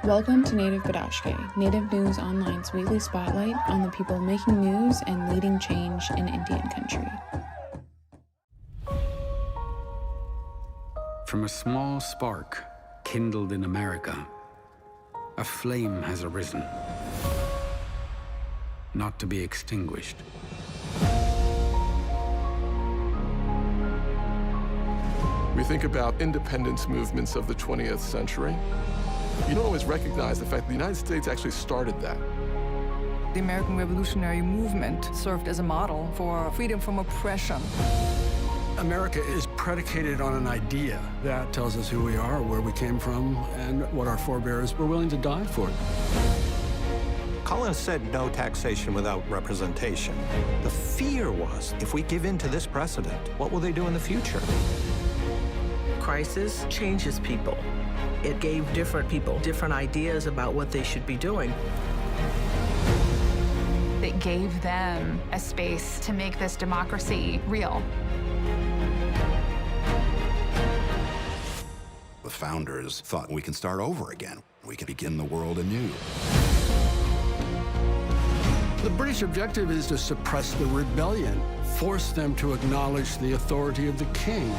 Welcome to Native Bidaské, Native News Online's weekly spotlight on the people making news and leading change in Indian country. From a small spark kindled in America, a flame has arisen, not to be extinguished. We think about independence movements of the 20th century. You don't always recognize the fact that the United States actually started that. The American Revolutionary Movement served as a model for freedom from oppression. America is predicated on an idea that tells us who we are, where we came from, and what our forebears were willing to die for. Collins said no taxation without representation. The fear was, if we give in to this precedent, what will they do in the future? Crisis changes people. It gave different people different ideas about what they should be doing. It gave them a space to make this democracy real. The founders thought we can start over again. We can begin the world anew. The British objective is to suppress the rebellion, force them to acknowledge the authority of the king.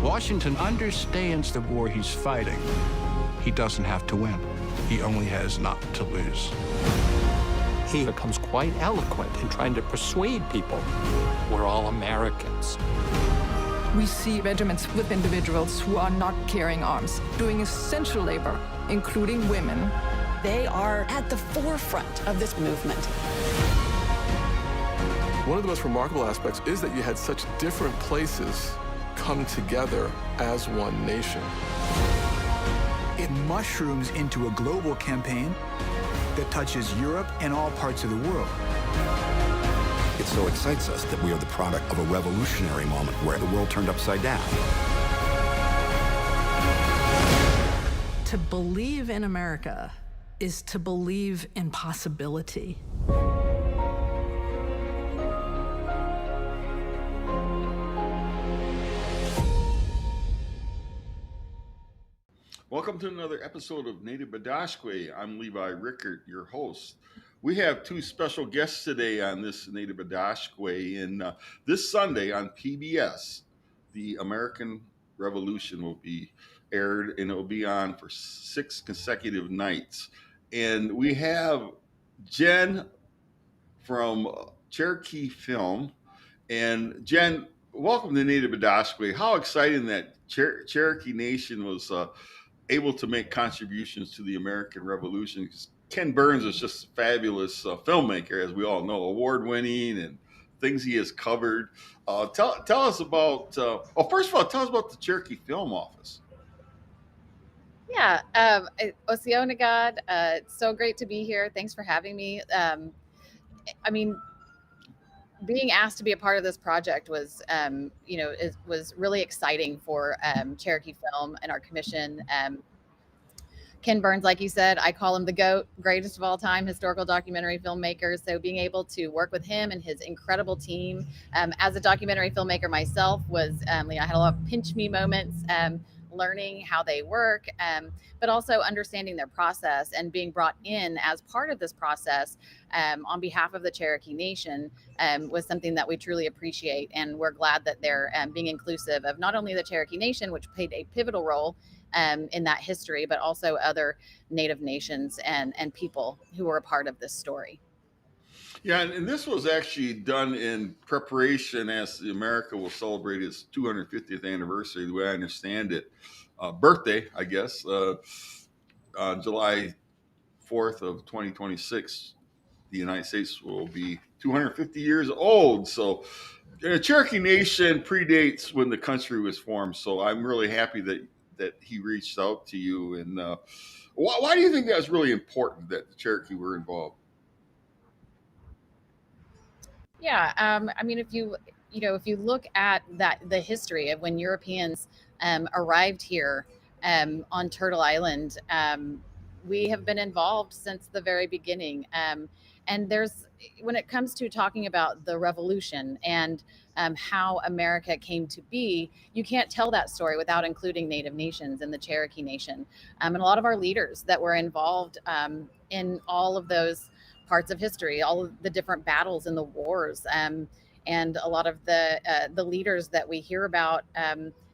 Washington understands the war he's fighting. He doesn't have to win. He only has not to lose. He becomes quite eloquent in trying to persuade people we're all Americans. We see regiments with individuals who are not carrying arms, doing essential labor, including women. They are at the forefront of this movement. One of the most remarkable aspects is that you had such different places come together as one nation. It mushrooms into a global campaign that touches Europe and all parts of the world. It so excites us that we are the product of a revolutionary moment where the world turned upside down. To believe in America is to believe in possibility. Welcome to another episode of Native Bidaské. I'm Levi Rickert, your host. We have two special guests today on this Native Bidaské, and this Sunday on PBS, the American Revolution will be aired, and it will be on for 6 consecutive nights. And we have Jen from Cherokee Film, and Jen, welcome to Native Bidaské. How exciting that Cherokee Nation was able to make contributions to the American Revolution. Ken Burns is just a fabulous filmmaker, as we all know, award-winning and things he has covered. Tell us about, first of all, tell us about the Cherokee Film Office. Yeah, Oceonagad, it's so great to be here. Thanks for having me. Being asked to be a part of this project was, was really exciting for Cherokee Film and our commission. Ken Burns, like you said, I call him the GOAT, greatest of all time historical documentary filmmaker. So being able to work with him and his incredible team, as a documentary filmmaker myself, was I had a lot of pinch me moments. Learning how they work, but also understanding their process and being brought in as part of this process on behalf of the Cherokee Nation was something that we truly appreciate. And we're glad that they're being inclusive of not only the Cherokee Nation, which played a pivotal role in that history, but also other Native nations and people who were a part of this story. Yeah, and this was actually done in preparation as America will celebrate its 250th anniversary, the way I understand it. Birthday, I guess, on July 4th of 2026, the United States will be 250 years old. So the Cherokee Nation predates when the country was formed. So I'm really happy that he reached out to you. And why do you think that was really important that the Cherokee were involved? Yeah, if you look at the history of when Europeans arrived here on Turtle Island, we have been involved since the very beginning. And there's when it comes to talking about the revolution and how America came to be, you can't tell that story without including Native nations and the Cherokee Nation, and a lot of our leaders that were involved in all of those parts of history, all of the different battles and the wars, and a lot of the leaders that we hear about.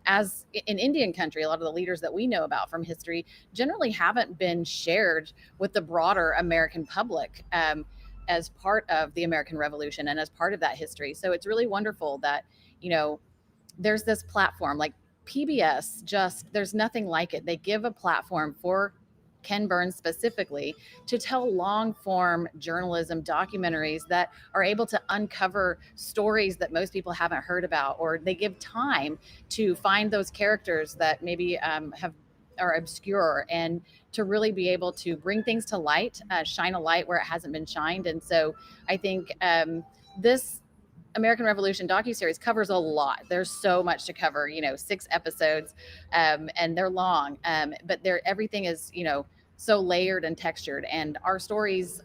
As in Indian country, a lot of the leaders that we know about from history generally haven't been shared with the broader American public as part of the American Revolution and as part of that history. So it's really wonderful that, there's this platform like PBS, just there's nothing like it. They give a platform for Ken Burns specifically to tell long form journalism documentaries that are able to uncover stories that most people haven't heard about, or they give time to find those characters that maybe are obscure, and to really be able to bring things to light, shine a light where it hasn't been shined. And so I think this American Revolution docuseries covers a lot. There's so much to cover, 6 episodes, and they're long, but everything is, so layered and textured, and our stories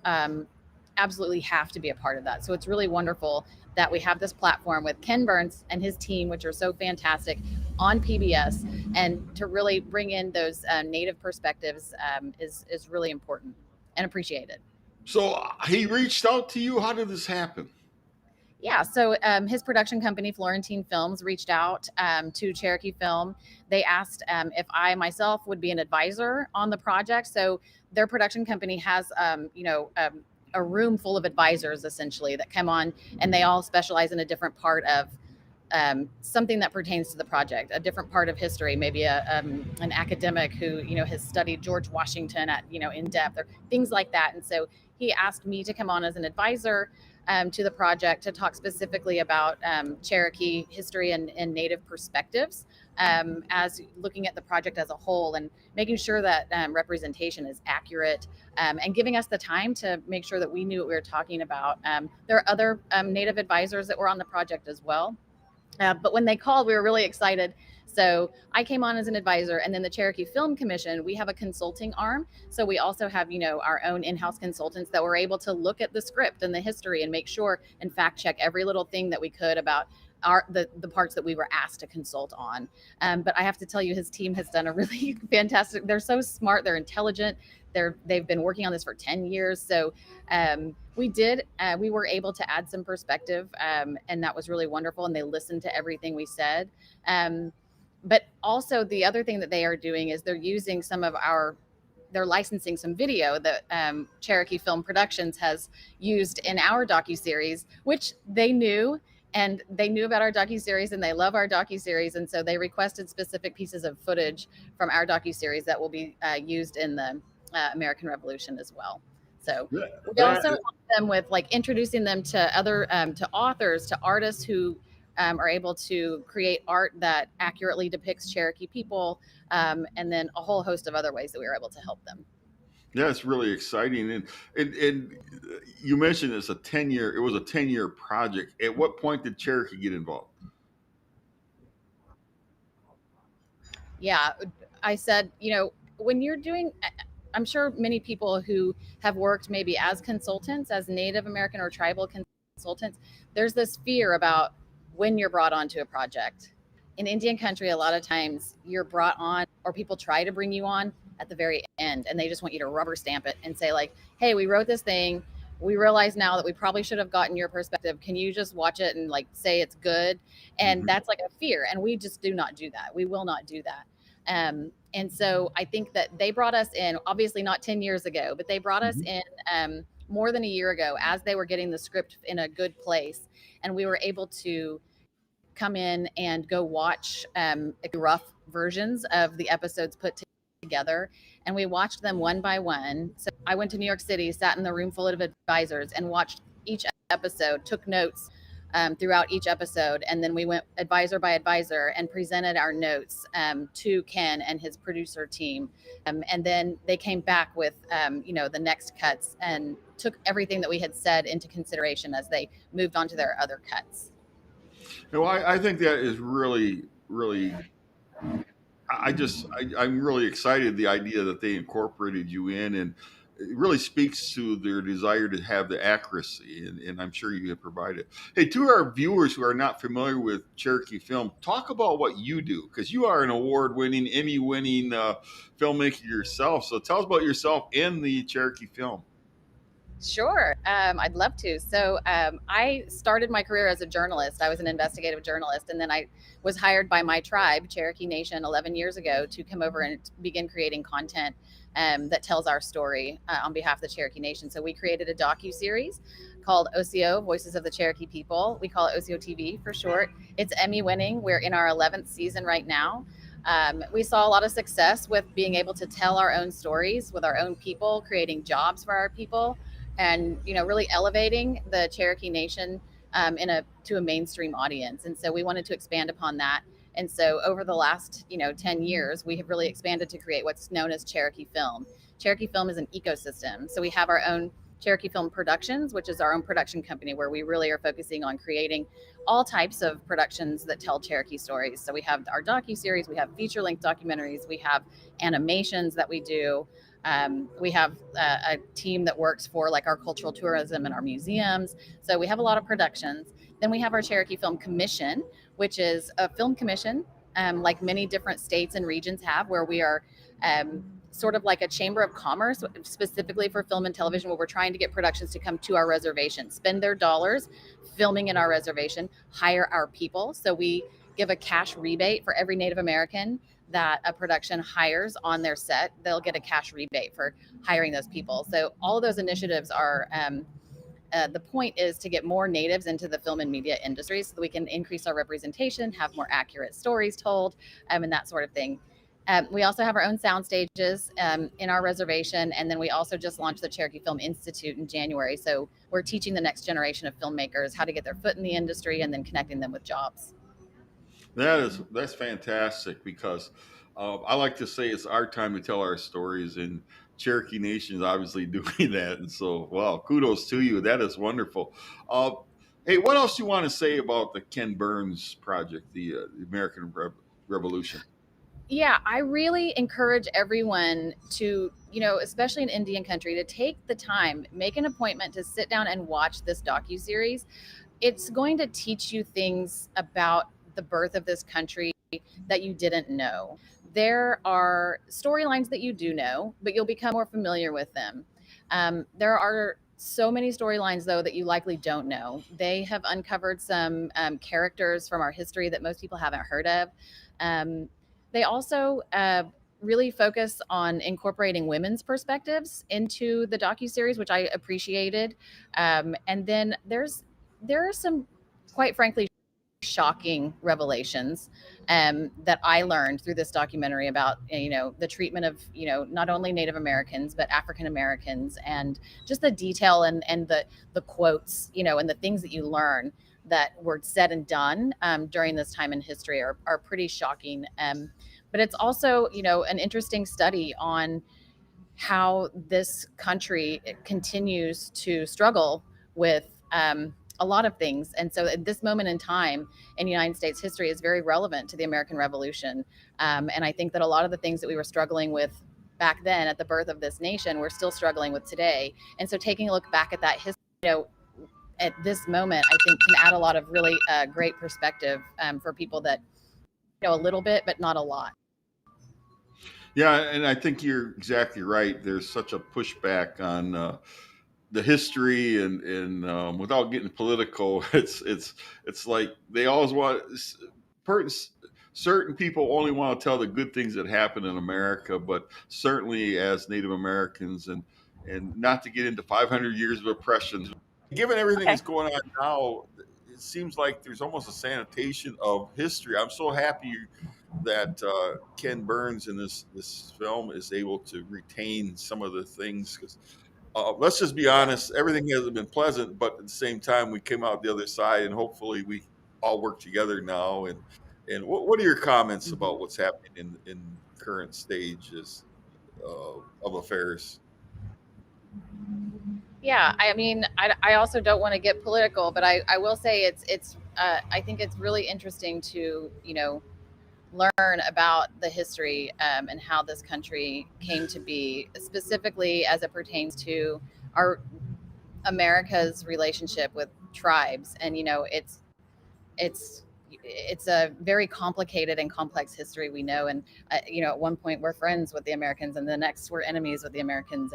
absolutely have to be a part of that. So it's really wonderful that we have this platform with Ken Burns and his team, which are so fantastic, on PBS, and to really bring in those Native perspectives is really important and appreciated. So he reached out to you. How did this happen? Yeah, so his production company, Florentine Films, reached out to Cherokee Film. They asked if I myself would be an advisor on the project. So their production company has, a room full of advisors essentially that come on, and they all specialize in a different part of something that pertains to the project, a different part of history, maybe an academic who, has studied George Washington at, in depth, or things like that. And so he asked me to come on as an advisor to the project to talk specifically about Cherokee history and Native perspectives, as looking at the project as a whole and making sure that representation is accurate, and giving us the time to make sure that we knew what we were talking about. There are other Native advisors that were on the project as well. But when they called, we were really excited. So I came on as an advisor, and then the Cherokee Film Commission, we have a consulting arm. So we also have, our own in-house consultants that were able to look at the script and the history and make sure and fact check every little thing that we could about the parts that we were asked to consult on. But I have to tell you, his team has done a really fantastic, they're so smart, they're intelligent. They've been working on this for 10 years. So we were able to add some perspective, and that was really wonderful. And they listened to everything we said. But also the other thing that they are doing is they're using they're licensing some video that Cherokee Film Productions has used in our docuseries, which they knew. And they knew about our docuseries, and they love our docuseries. And so they requested specific pieces of footage from our docuseries that will be used in the American Revolution as well. So we also help them with introducing them to other to authors, to artists who are able to create art that accurately depicts Cherokee people, and then a whole host of other ways that we were able to help them. Yeah, it's really exciting. And you mentioned it was a 10-year project. At what point did Cherokee get involved? Yeah, I said, when you're doing, I'm sure many people who have worked maybe as consultants, as Native American or tribal consultants, there's this fear about when you're brought onto a project. In Indian country, a lot of times you're brought on, or people try to bring you on at the very end, and they just want you to rubber stamp it and say hey, we wrote this thing. We realize now that we probably should have gotten your perspective. Can you just watch it and say it's good? And that's a fear. And we just do not do that. We will not do that. And so I think that they brought us in, obviously not 10 years ago, but they brought us in more than a year ago as they were getting the script in a good place. And we were able to come in and go watch rough versions of the episodes put together, and we watched them one by one. So I went to New York City, sat in the room full of advisors, and watched each episode, took notes throughout each episode, and then we went advisor by advisor and presented our notes to Ken and his producer team, and then they came back with the next cuts and took everything that we had said into consideration as they moved on to their other cuts. I think that is really, really, I'm really excited, the idea that they incorporated you in. it really speaks to their desire to have the accuracy, and I'm sure you have provided. Hey, to our viewers who are not familiar with Cherokee Film, talk about what you do, because you are an award-winning, Emmy-winning filmmaker yourself. So tell us about yourself and the Cherokee Film. Sure. I'd love to. So I started my career as a journalist. I was an investigative journalist, and then I was hired by my tribe, Cherokee Nation, 11 years ago to come over and begin creating content that tells our story on behalf of the Cherokee Nation. So we created a docu-series called OCO, Voices of the Cherokee People. We call it OCO TV for short. It's Emmy winning. We're in our 11th season right now. We saw a lot of success with being able to tell our own stories with our own people, creating jobs for our people, and really elevating the Cherokee Nation to a mainstream audience. And so we wanted to expand upon that. And so over the last 10 years, we have really expanded to create what's known as Cherokee Film. Cherokee Film is an ecosystem. So we have our own Cherokee Film Productions, which is our own production company where we really are focusing on creating all types of productions that tell Cherokee stories. So we have our docu-series, we have feature-length documentaries, we have animations that we do. We have a team that works for like our cultural tourism and our museums. So we have a lot of productions. Then we have our Cherokee Film Commission, which is a film commission like many different states and regions have, where we are sort of like a chamber of commerce specifically for film and television, where we're trying to get productions to come to our reservation, spend their dollars filming in our reservation, hire our people. So we give a cash rebate for every Native American that a production hires on their set. They'll get a cash rebate for hiring those people. So all of those initiatives are, the point is to get more natives into the film and media industry so that we can increase our representation, have more accurate stories told, and that sort of thing. We also have our own sound stages in our reservation. And then we also just launched the Cherokee Film Institute in January. So we're teaching the next generation of filmmakers how to get their foot in the industry and then connecting them with jobs. That's fantastic, because I like to say it's our time to tell our stories, and Cherokee Nation is obviously doing that. And so, wow, kudos to you. That is wonderful. Hey, what else do you want to say about the Ken Burns project, the American Revolution? Yeah, I really encourage everyone to, especially in Indian country, to take the time, make an appointment to sit down and watch this docuseries. It's going to teach you things about the birth of this country that you didn't know. There are storylines that you do know, but you'll become more familiar with them. There are so many storylines, though, that you likely don't know. They have uncovered some characters from our history that most people haven't heard of. They also really focus on incorporating women's perspectives into the docuseries, which I appreciated. And then there are some, quite frankly, shocking revelations that I learned through this documentary about, the treatment of, not only Native Americans, but African Americans, and just the detail and the quotes, and the things that you learn that were said and done during this time in history are pretty shocking. But it's also, an interesting study on how this country continues to struggle with a lot of things. And so at this moment in time in United States history is very relevant to the American Revolution. And I think that a lot of the things that we were struggling with back then at the birth of this nation, we're still struggling with today. And so taking a look back at that history, at this moment, I think can add a lot of really great perspective for people that know a little bit, but not a lot. Yeah, and I think you're exactly right. There's such a pushback on the history, and without getting political, it's like they always want certain people only want to tell the good things that happen in America, but certainly as Native Americans, and not to get into 500 years of oppression, given everything that's going on now, it seems like there's almost a sanitation of history. I'm so happy that Ken Burns in this film is able to retain some of the things, because let's just be honest, everything hasn't been pleasant, but at the same time, we came out the other side, and hopefully we all work together now. And what are your comments about what's happening in current stages of affairs? Yeah, I mean, I also don't want to get political, but I will say it's I think it's really interesting to, learn about the history and how this country came to be, specifically as it pertains to our America's relationship with tribes. And it's a very complicated and complex history, we know. And at one point we're friends with the Americans, and the next we're enemies with the Americans.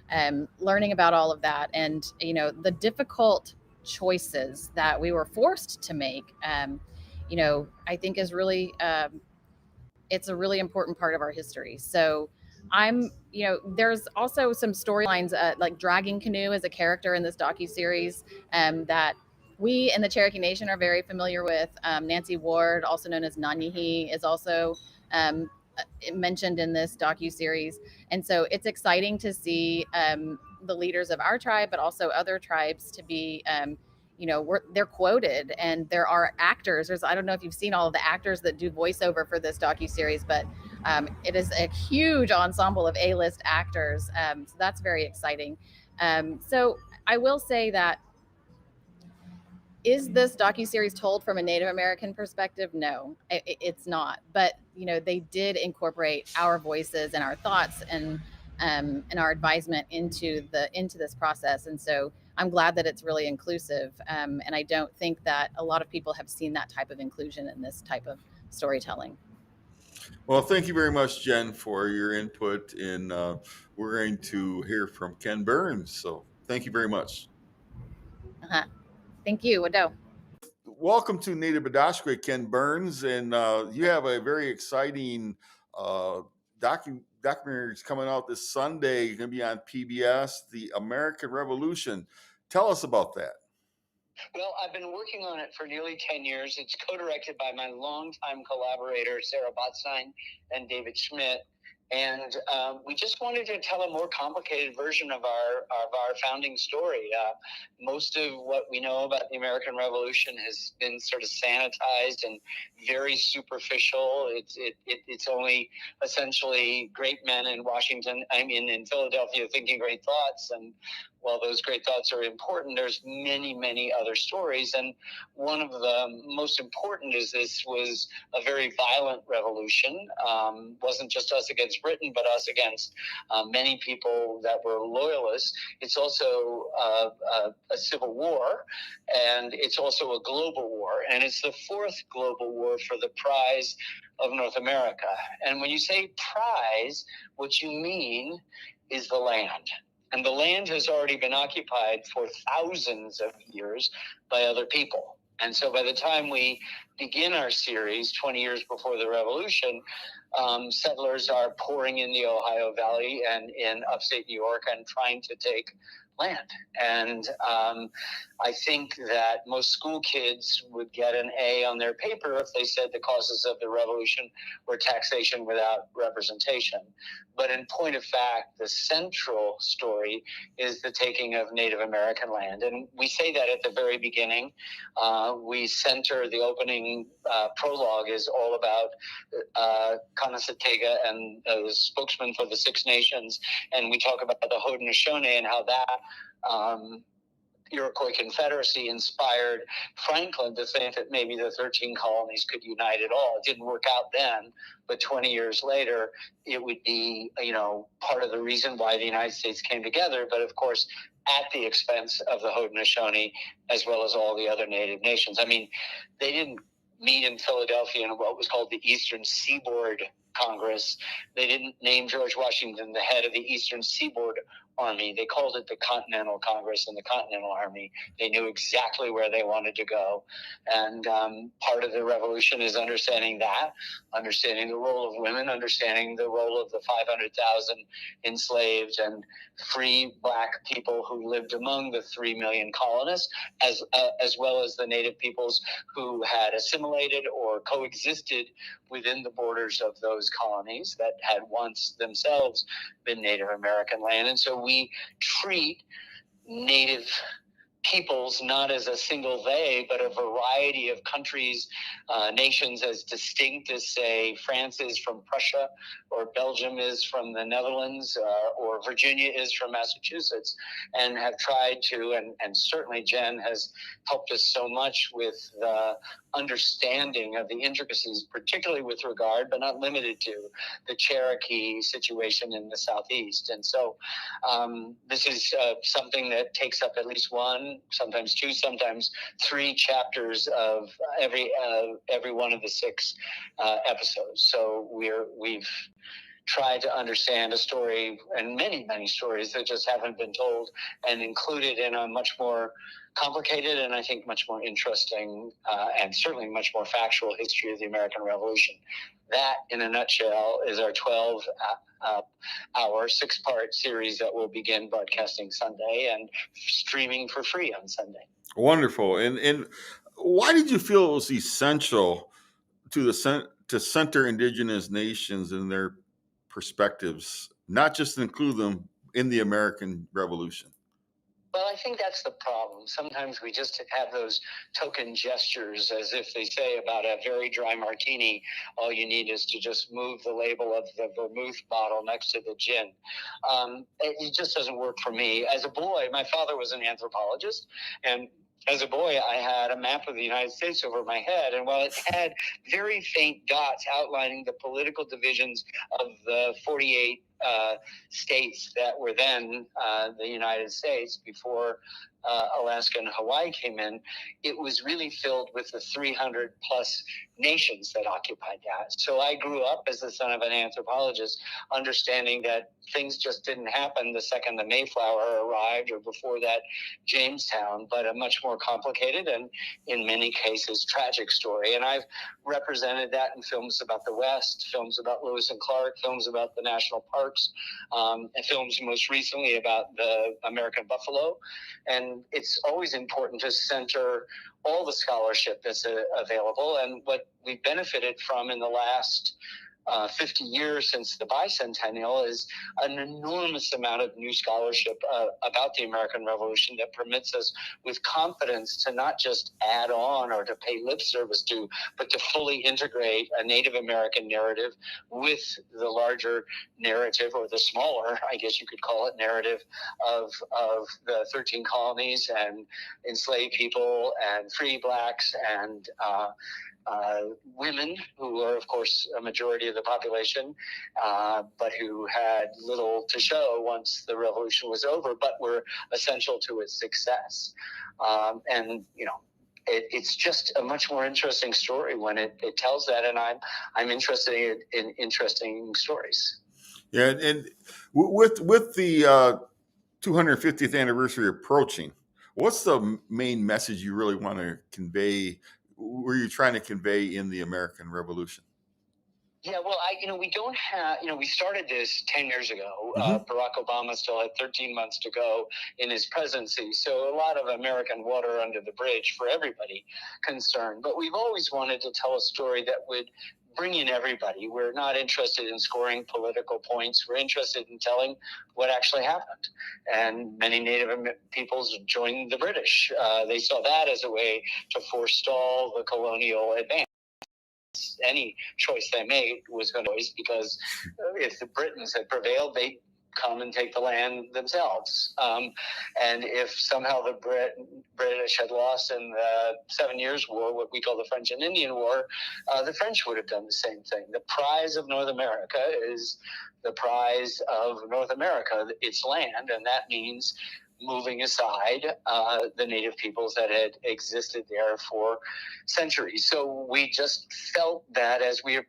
And learning about all of that, and the difficult choices that we were forced to make, I think is really it's a really important part of our history. So there's also some storylines, like Dragging Canoe as a character in this docuseries, that we in the Cherokee Nation are very familiar with. Nancy Ward, also known as Nanyihi, is also mentioned in this docuseries. And so it's exciting to see the leaders of our tribe, but also other tribes, to be they're quoted, and there are actors. I don't know if you've seen all of the actors that do voiceover for this docuseries, but it is a huge ensemble of A-list actors. So that's very exciting. So I will say that, is this docuseries told from a Native American perspective? No, it's not. But they did incorporate our voices and our thoughts and our advisement into this process. And so I'm glad that it's really inclusive. And I don't think that a lot of people have seen that type of inclusion in this type of storytelling. Well, thank you very much, Jen, for your input. And we're going to hear from Ken Burns. So thank you very much. Thank you, Wado. Welcome to Native Bidaské, Ken Burns. And you have a very exciting documentary coming out this Sunday. It's going to be on PBS, The American Revolution. Tell us about that. Well, I've been working on it for nearly 10 years. It's co-directed by my longtime collaborator, Sarah Botstein and David Schmidt. And we just wanted to tell a more complicated version of our founding story. Most of what we know about the American Revolution has been sort of sanitized and very superficial. It's only essentially great men in in Philadelphia thinking great thoughts. And while those great thoughts are important, there's many, many other stories. And one of the most important is this was a very violent revolution. Wasn't just us against Britain, but us against many people that were loyalists. It's also a civil war, and it's also a global war. And it's the fourth global war for the prize of North America. And when you say prize, what you mean is the land. And the land has already been occupied for thousands of years by other people. And so by the time we begin our series, 20 years before the revolution, settlers are pouring in the Ohio Valley and in upstate New York and trying to take land. And I think that most school kids would get an A on their paper if they said the causes of the revolution were taxation without representation. But in point of fact, the central story is the taking of Native American land. And we say that at the very beginning. We center the opening prologue is all about Kanasatega and the spokesman for the Six Nations. And we talk about the Haudenosaunee and how that Iroquois Confederacy inspired Franklin to think that maybe the 13 colonies could unite at all. It didn't work out then, but 20 years later, it would be, part of the reason why the United States came together, but of course, at the expense of the Haudenosaunee, as well as all the other Native nations. I mean, they didn't meet in Philadelphia in what was called the Eastern Seaboard Congress. They didn't name George Washington the head of the Eastern Seaboard Army. They called it the Continental Congress and the Continental Army. They knew exactly where they wanted to go. And part of the revolution is understanding that, understanding the role of women, understanding the role of the 500,000 enslaved and free Black people who lived among the 3 million colonists, as well as the Native peoples who had assimilated or coexisted within the borders of those colonies that had once themselves been Native American land. And so we treat Native peoples not as a single they, but a variety of countries, nations as distinct as, say, France is from Prussia, or Belgium is from the Netherlands, or Virginia is from Massachusetts, and have tried to, and certainly Jen has helped us so much with the understanding of the intricacies, particularly with regard, but not limited to, the Cherokee situation in the Southeast. And so this is something that takes up at least one, sometimes two, sometimes three chapters of every one of the six episodes. So we've tried to understand a story, and many stories that just haven't been told, and included in a much more complicated and I think much more interesting and certainly much more factual history of the American Revolution. That, in a nutshell, is our 12-hour, six-part series that will begin broadcasting Sunday and streaming for free on Sunday. Wonderful. And why did you feel it was essential to center Indigenous nations and their perspectives, not just include them in the American Revolution? Well, I think that's the problem. Sometimes we just have those token gestures, as if they say about a very dry martini, all you need is to just move the label of the vermouth bottle next to the gin. It just doesn't work for me. As a boy, my father was an anthropologist, and as a boy, I had a map of the United States over my head, and while it had very faint dots outlining the political divisions of the 48 states that were then the United States before Alaska and Hawaii came in, it was really filled with the 300 plus nations that occupied that. So I grew up as the son of an anthropologist, understanding that things just didn't happen the second the Mayflower arrived or before that Jamestown, but a much more complicated and in many cases tragic story. And I've represented that in films about the West, films about Lewis and Clark, films about the national parks, and films most recently about the American buffalo. And it's always important to center all the scholarship that's available. And what we benefited from in the last 50 years since the bicentennial is an enormous amount of new scholarship about the American Revolution that permits us with confidence to not just add on or to pay lip service to, but to fully integrate a Native American narrative with the larger narrative, or the smaller, I guess you could call it, narrative of the 13 colonies and enslaved people and free blacks and women, who are, of course, a majority of the population, but who had little to show once the revolution was over, but were essential to its success. And, you know, it's just a much more interesting story when it tells that, and I'm interested in interesting stories. Yeah, and with the 250th anniversary approaching, what's the main message you really want to convey? Were you trying to convey in the American Revolution? Yeah, well, we don't have, we started this 10 years ago. Barack Obama still had 13 months to go in his presidency. So a lot of American water under the bridge for everybody concerned. But we've always wanted to tell a story that would bring in everybody. We're not interested in scoring political points. We're interested in telling what actually happened. And many Native peoples joined the British. They saw that as a way to forestall the colonial advance. Any choice they made was going to be, because if the Britons had prevailed, they'd come and take the land themselves. And if somehow the British had lost in the 7 Years' War, what we call the French and Indian War, the French would have done the same thing. The prize of North America is the prize of North America, its land, and that means moving aside the native peoples that had existed there for centuries. So we just felt that as we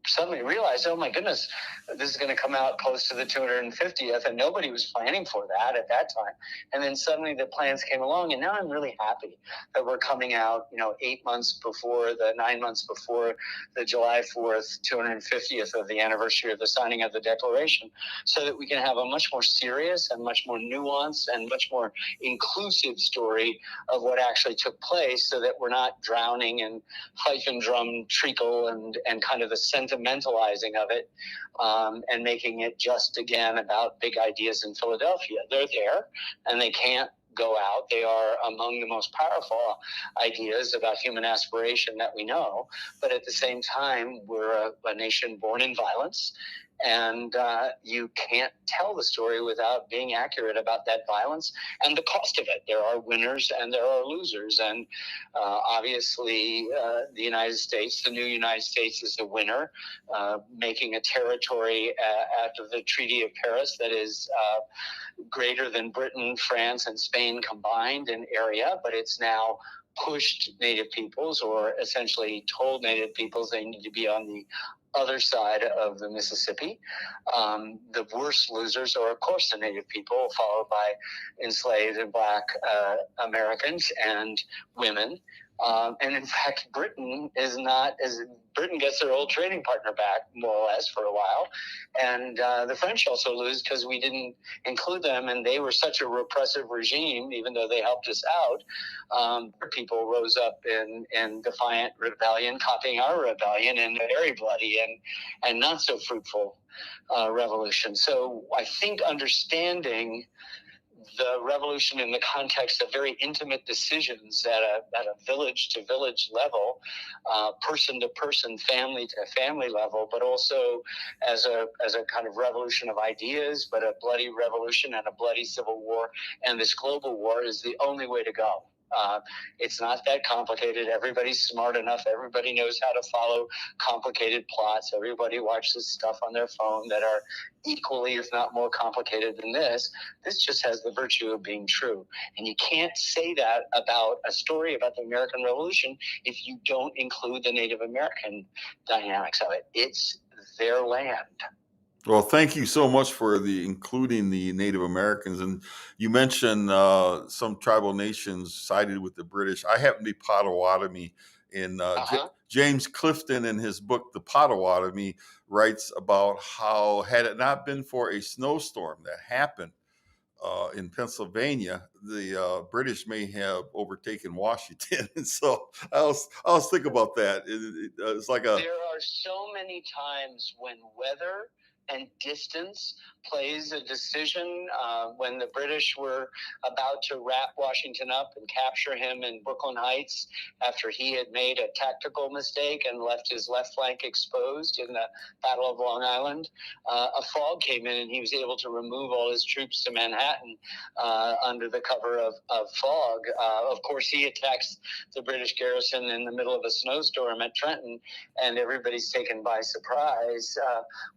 suddenly realized, oh my goodness, this is going to come out close to the 250th, and nobody was planning for that at that time. And then suddenly the plans came along, and now I'm really happy that we're coming out, 9 months before the July 4th, 250th of the anniversary of the signing of the Declaration, so that we can have a much more serious and much more nuanced and much more inclusive story of what actually took place, so that we're not drowning in fife and drum treacle and kind of the sentimentalizing of it, and making it just, again, about big ideas in Philadelphia. They're there, and they can't go out. They are among the most powerful ideas about human aspiration that we know. But at the same time, we're a nation born in violence, And you can't tell the story without being accurate about that violence and the cost of it. There are winners and there are losers. And obviously, the United States, the new United States, is the winner, making a territory after the Treaty of Paris that is greater than Britain, France, and Spain combined in area, but it's now pushed Native peoples, or essentially told Native peoples they need to be on the other side of the Mississippi. The worst losers are, of course, the Native people, followed by enslaved and Black Americans and women. And in fact, Britain is not as Britain gets their old trading partner back, more or less, for a while. And the French also lose because we didn't include them, and they were such a repressive regime, even though they helped us out. People rose up in defiant rebellion, copying our rebellion in a very bloody and not so fruitful revolution. So I think understanding the revolution in the context of very intimate decisions at a village to village level, person to person, family to family level, but also as a kind of revolution of ideas, but a bloody revolution and a bloody civil war, and this global war is the only way to go. It's not that complicated. Everybody's smart enough. Everybody knows how to follow complicated plots. Everybody watches stuff on their phone that are equally, if not more complicated than this. This just has the virtue of being true. And you can't say that about a story about the American Revolution if you don't include the Native American dynamics of it. It's their land. Well, thank you so much for including the Native Americans. And you mentioned some tribal nations sided with the British. I happen to be Potawatomi. In James Clifton, in his book, The Potawatomi, writes about how, had it not been for a snowstorm that happened in Pennsylvania, the British may have overtaken Washington. And so I was thinking about that. It's like There are so many times when weather and distance plays a decision. When the British were about to wrap Washington up and capture him in Brooklyn Heights after he had made a tactical mistake and left his left flank exposed in the Battle of Long Island, a fog came in and he was able to remove all his troops to Manhattan under the cover of fog. Of course, he attacks the British garrison in the middle of a snowstorm at Trenton, and everybody's taken by surprise.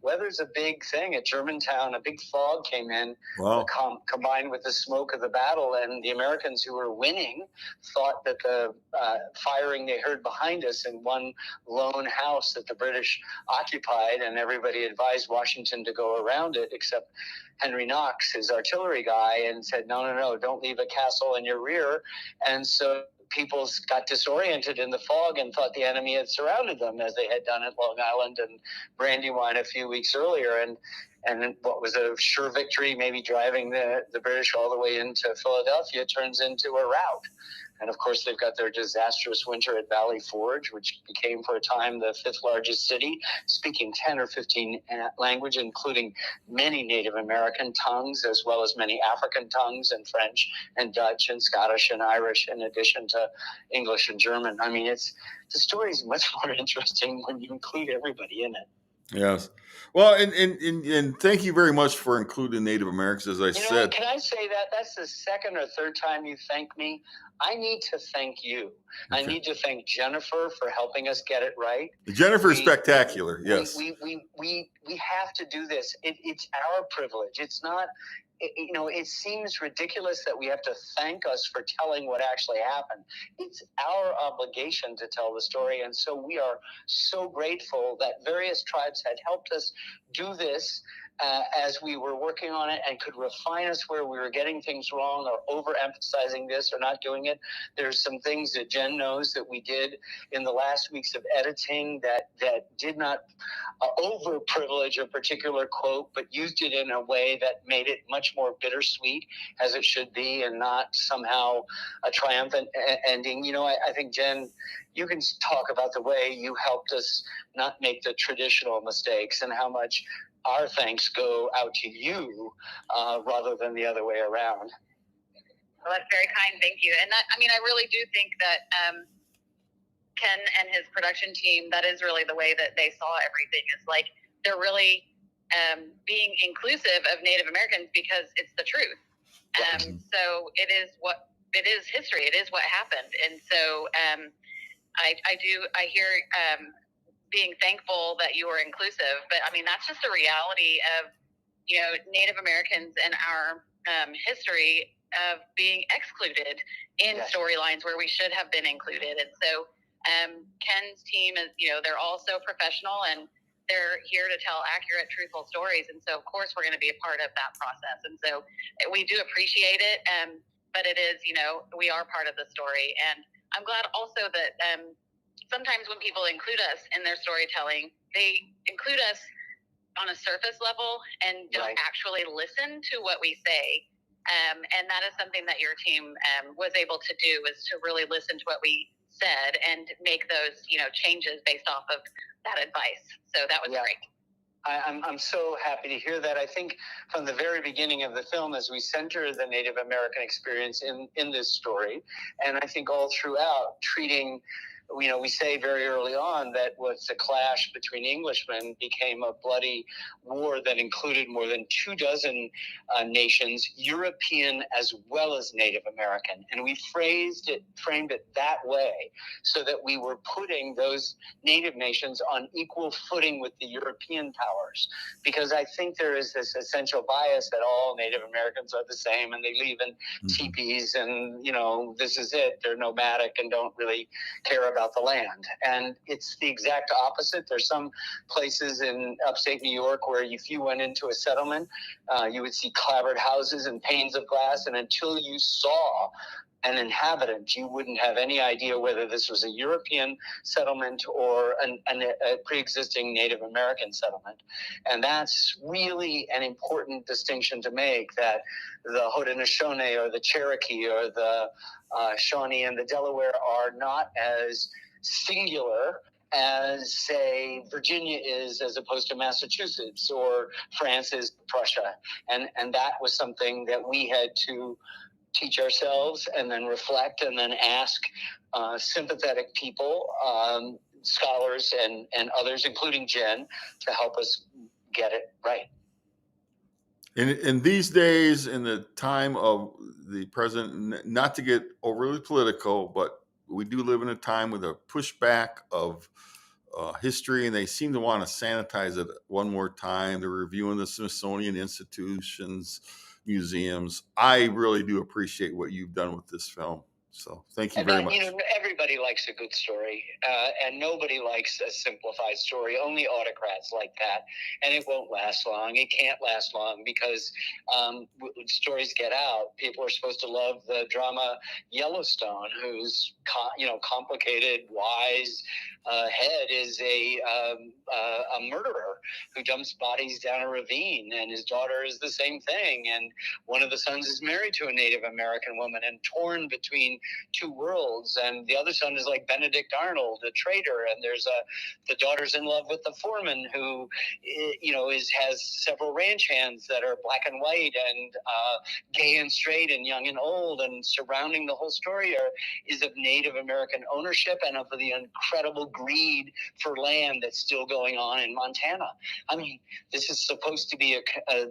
Weather's a big thing. At Germantown, a big fog came in, combined with the smoke of the battle, and the Americans who were winning thought that the firing they heard behind us in one lone house that the British occupied, and everybody advised Washington to go around it, except Henry Knox, his artillery guy, and said, no, don't leave a castle in your rear. And so people got disoriented in the fog and thought the enemy had surrounded them, as they had done at Long Island and Brandywine a few weeks earlier. And what was a sure victory, maybe driving the British all the way into Philadelphia, turns into a rout. And of course, they've got their disastrous winter at Valley Forge, which became for a time the 5th largest city, speaking 10 or 15 languages, including many Native American tongues, as well as many African tongues, and French and Dutch and Scottish and Irish, in addition to English and German. I mean, the story is much more interesting when you include everybody in it. Yes. Well, and thank you very much for including Native Americans, as I said. Can I say that? That's the second or third time you thank me. I need to thank you. Okay. I need to thank Jennifer for helping us get it right. Jennifer is spectacular. Yes. We have to do this. It's our privilege. It's not. It seems ridiculous that we have to thank us for telling what actually happened. It's our obligation to tell the story. And so we are so grateful that various tribes had helped us do this as we were working on it, and could refine us where we were getting things wrong or overemphasizing this or not doing it. There's some things that Jen knows that we did in the last weeks of editing that did not over-privilege a particular quote, but used it in a way that made it much more bittersweet, as it should be, and not somehow a triumphant ending. I think, Jen, you can talk about the way you helped us not make the traditional mistakes, and how much our thanks go out to you rather than the other way around. Well, that's very kind. Thank you. And I really do think that Ken and his production team, that is really the way that they saw everything. It's like they're really being inclusive of Native Americans because it's the truth. So it is history. It is what happened. And so I hear being thankful that you are inclusive, but I mean, that's just the reality of, Native Americans and our history of being excluded in storylines where we should have been included. And so Ken's team is, they're all so professional and they're here to tell accurate, truthful stories. And so, of course, we're going to be a part of that process. And so we do appreciate it. But it is, we are part of the story. And I'm glad also that sometimes when people include us in their storytelling, they include us on a surface level and don't actually listen to what we say. And that is something that your team was able to do, is to really listen to what we said and make those, changes based off of that advice. So that was great. I'm so happy to hear that. I think from the very beginning of the film, as we center the Native American experience in this story, and I think all throughout, treating, we say very early on that was a clash between Englishmen became a bloody war that included more than 24 nations, European as well as Native American. And we framed it that way so that we were putting those Native nations on equal footing with the European powers. Because I think there is this essential bias that all Native Americans are the same and they live in teepees and, this is it. They're nomadic and don't really care about the land. And it's the exact opposite. There's some places in upstate New York where if you went into a settlement, you would see clapboard houses and panes of glass. And until you saw an inhabitant, you wouldn't have any idea whether this was a European settlement or a pre-existing Native American settlement. And that's really an important distinction to make, that the Haudenosaunee or the Cherokee or the Shawnee and the Delaware are not as singular as, say, Virginia is, as opposed to Massachusetts, or France is Prussia. And that was something that we had to teach ourselves and then reflect and then ask sympathetic people, scholars and others, including Jen, to help us get it right. In these days, in the time of the president, not to get overly political, but we do live in a time with a pushback of history, and they seem to want to sanitize it one more time. They're reviewing the Smithsonian institutions, museums. I really do appreciate what you've done with this film. So thank you very much. Everybody likes a good story, and nobody likes a simplified story. Only autocrats like that, and it won't last long. It can't last long because stories get out. People are supposed to love the drama Yellowstone, whose complicated, wise head is a murderer who dumps bodies down a ravine, and his daughter is the same thing. And one of the sons is married to a Native American woman and torn between two worlds, and the other son is like Benedict Arnold, a traitor, and there's the daughter's in love with the foreman who has several ranch hands that are black and white and gay and straight and young and old, and surrounding the whole story is of Native American ownership and of the incredible greed for land that's still going on in Montana. I mean, this is supposed to be a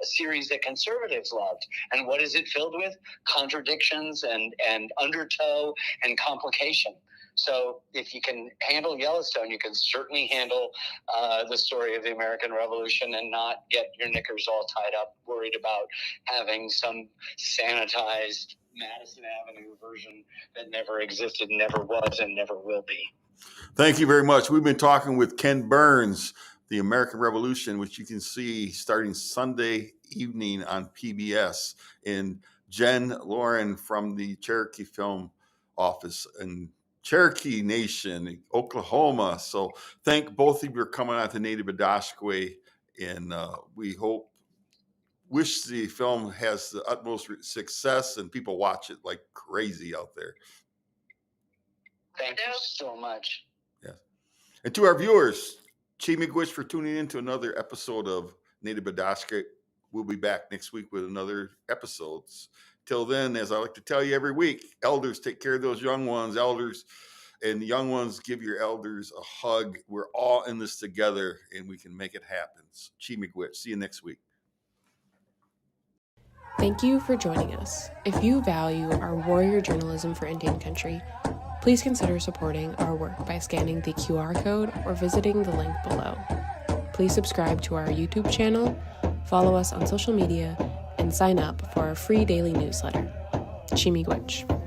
series that conservatives loved, and what is it filled with? Contradictions and undertow and complication. So if you can handle Yellowstone, you can certainly handle the story of the American Revolution and not get your knickers all tied up, worried about having some sanitized Madison Avenue version that never existed, never was, and never will be. Thank you very much. We've been talking with Ken Burns, The American Revolution, which you can see starting Sunday evening on PBS, and Jen Loren from the Cherokee Film Office in Cherokee Nation, Oklahoma. So thank both of you for coming out to Native Bidaské, and we wish the film has the utmost success and people watch it like crazy out there. Thank you so much. Yes. And to our viewers, Chi Miigwech for tuning in to another episode of Native Bidaské. We'll be back next week with another episodes. Till then, as I like to tell you every week, elders, take care of those young ones. Elders, And young ones, give your elders a hug. We're all in this together, and we can make it happen. Miigwech. See you next week. Thank you for joining us. If you value our warrior journalism for Indian country, please consider supporting our work by scanning the QR code or visiting the link below. Please subscribe to our YouTube channel, follow us on social media, and sign up for our free daily newsletter. Miigwech.